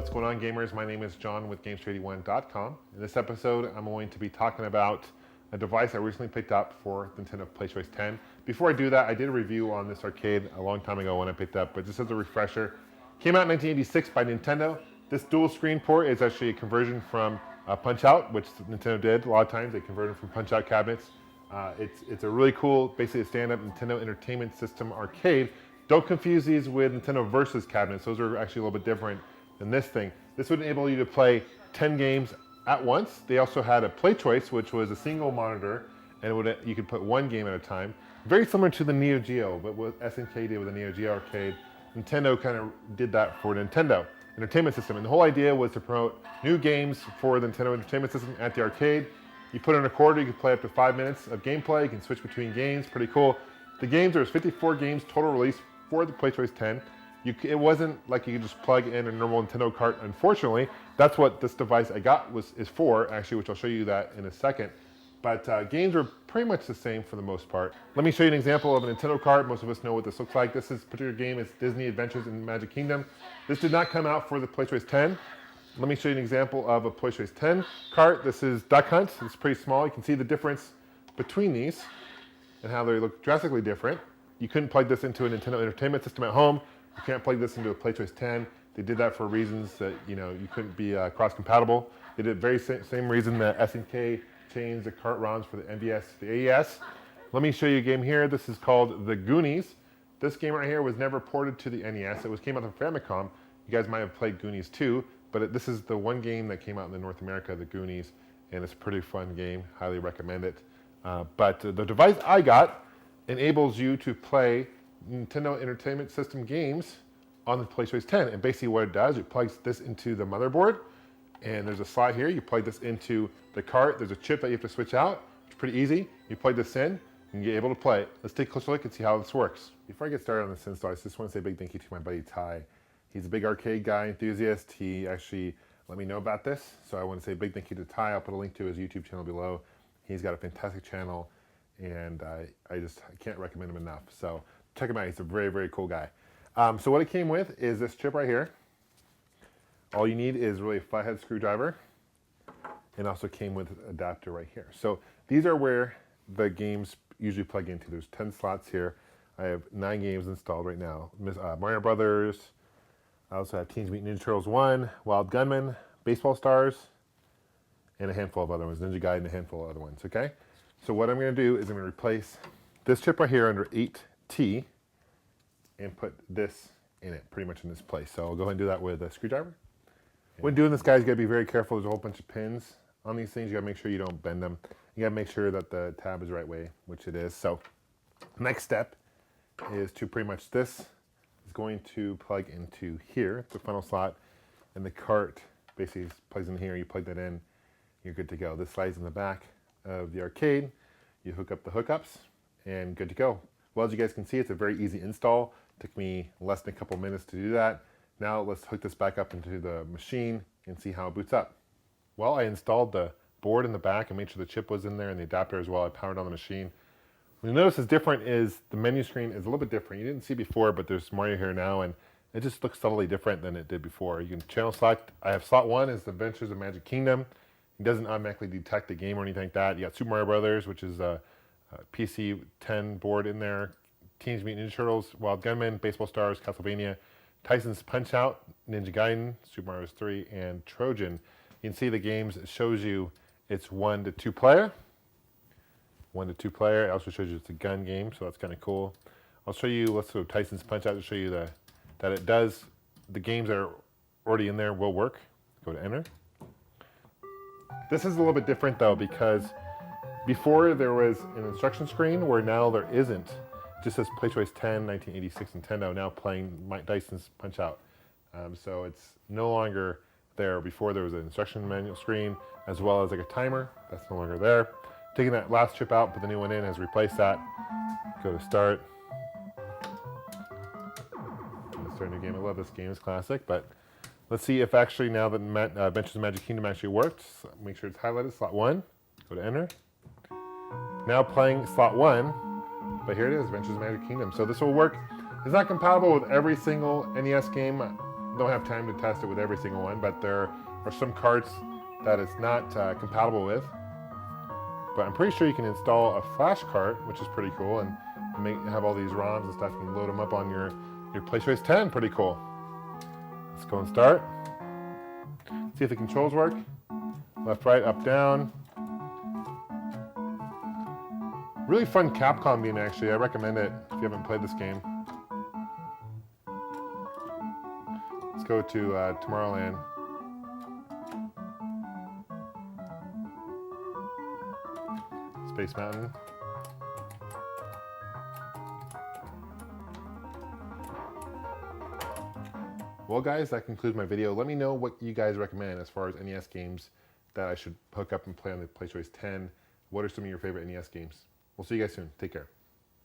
What's going on, gamers? My name is John with Gamester81.com. In this episode, I'm going to be talking about a device I recently picked up for Nintendo Playchoice 10. Before I do that, I did a review on this arcade a long time ago when I picked up, but just as a refresher, came out in 1986 by Nintendo. This dual screen port is actually a conversion from Punch-Out, which Nintendo did a lot of times. They converted from Punch-Out cabinets. It's a really cool, basically a stand-up Nintendo Entertainment System arcade. Don't confuse these with Nintendo Versus cabinets. Those are actually a little bit different than this thing. This would enable you to play 10 games at once. They also had a Playchoice, which was a single monitor, and you could put one game at a time. Very similar to the Neo Geo, but what SNK did with the Neo Geo arcade, Nintendo kind of did that for Nintendo Entertainment System. And the whole idea was to promote new games for the Nintendo Entertainment System at the arcade. You put in a quarter, you can play up to 5 minutes of gameplay. You can switch between games, pretty cool. The games, there was 54 games total release for the Playchoice 10. It wasn't like you could just plug in a normal Nintendo cart, unfortunately. That's what this device I got is for, actually, which I'll show you that in a second. But games are pretty much the same for the most part. Let me show you an example of a Nintendo cart. Most of us know what this looks like. This particular game is Disney Adventures in Magic Kingdom. This did not come out for the Playchoice 10. Let me show you an example of a Playchoice 10 cart. This is Duck Hunt. It's pretty small. You can see the difference between these and how they look drastically different. You couldn't plug this into a Nintendo Entertainment System at home. You can't plug this into a Playchoice 10. They did that for reasons that you couldn't be cross-compatible. They did very same reason that SNK changed the cart ROMs for the NDS to the AES. Let me show you a game here. This is called The Goonies. This game right here was never ported to the NES. It came out on Famicom. You guys might have played Goonies too, but this is the one game that came out in North America, The Goonies, and it's a pretty fun game. Highly recommend it. But the device I got enables you to play Nintendo Entertainment System games on the Playchoice 10. And basically what it does, it plugs this into the motherboard, and there's a slot here. You plug this into the cart. There's a chip that you have to switch out. It's pretty easy. You plug this in, and you're able to play it. Let's take a closer look and see how this works. Before I get started on this install, I just want to say a big thank you to my buddy Ty. He's a big arcade guy, enthusiast. He actually let me know about this, so I want to say a big thank you to Ty. I'll put a link to his YouTube channel below. He's got a fantastic channel, and I can't recommend him enough. So check him out. He's a very, very cool guy. So what it came with is this chip right here. All you need is really a flathead screwdriver, and also came with an adapter right here. So these are where the games usually plug into. There's 10 slots here. I have 9 games installed right now. Mario Brothers. I also have Teenage Mutant Ninja Turtles 1, Wild Gunman, Baseball Stars, and a handful of other ones. Ninja Gaiden and a handful of other ones, okay? So what I'm going to do is I'm going to replace this chip right here under 8T and put this in it, pretty much in this place. So I'll go ahead and do that with a screwdriver. When doing this, guys, you got to be very careful. There's a whole bunch of pins on these things. You got to make sure you don't bend them. You got to make sure that the tab is the right way, which it is. So next step is to pretty much this is going to plug into here, the final slot, and the cart basically plugs in here. You plug that in, you're good to go. This slides in the back of the arcade. You hook up the hookups, and good to go. Well, as you guys can see, it's a very easy install. Took me less than a couple minutes to do that. Now let's hook this back up into the machine and see how it boots up. Well, I installed the board in the back and made sure the chip was in there and the adapter as well. I powered on the machine. What you notice is different is the menu screen is a little bit different. You didn't see before, but there's Mario here now, and it just looks subtly different than it did before. You can channel select. I have slot 1 is the Adventures of Magic Kingdom. It doesn't automatically detect the game or anything like that. You got Super Mario Brothers, which is a PC 10 board in there. Teenage Mutant Ninja Turtles, Wild Gunman, Baseball Stars, Castlevania, Tyson's Punch-Out, Ninja Gaiden, Super Mario 3, and Trojan. You can see the games, it shows you it's 1 to 2 player. 1 to 2 player. It also shows you it's a gun game, so that's kind of cool. I'll show you, let's go Tyson's Punch-Out to show you that it does, the games that are already in there will work. Go to enter. This is a little bit different though, because before there was an instruction screen where now there isn't. It just says Playchoice 10, 1986 Nintendo, now playing Mike Tyson's Punch-Out. So it's no longer there. Before there was an instruction manual screen, as well as like a timer. That's no longer there. Taking that last chip out, put the new one in, has replaced that. Go to start. Start a new game. I love this game, it's classic, but let's see if actually now that Adventures of Magic Kingdom actually worked. So make sure it's highlighted, slot 1. Go to enter. Now playing slot 1. But here it is, Adventures of Magic Kingdom. So this will work. It's not compatible with every single NES game Don't have time to test it with every single one, but there are some carts that it's not compatible with. But I'm pretty sure you can install a flash cart, which is pretty cool, and have all these ROMs and stuff, and load them up on your Playchoice 10. Pretty cool. Let's go and start. See if the controls work. Left, right, up, down. Really fun Capcom game, actually. I recommend it if you haven't played this game. Let's go to Tomorrowland. Space Mountain. Well guys, that concludes my video. Let me know what you guys recommend as far as NES games that I should hook up and play on the Playchoice 10. What are some of your favorite NES games? We'll see you guys soon. Take care.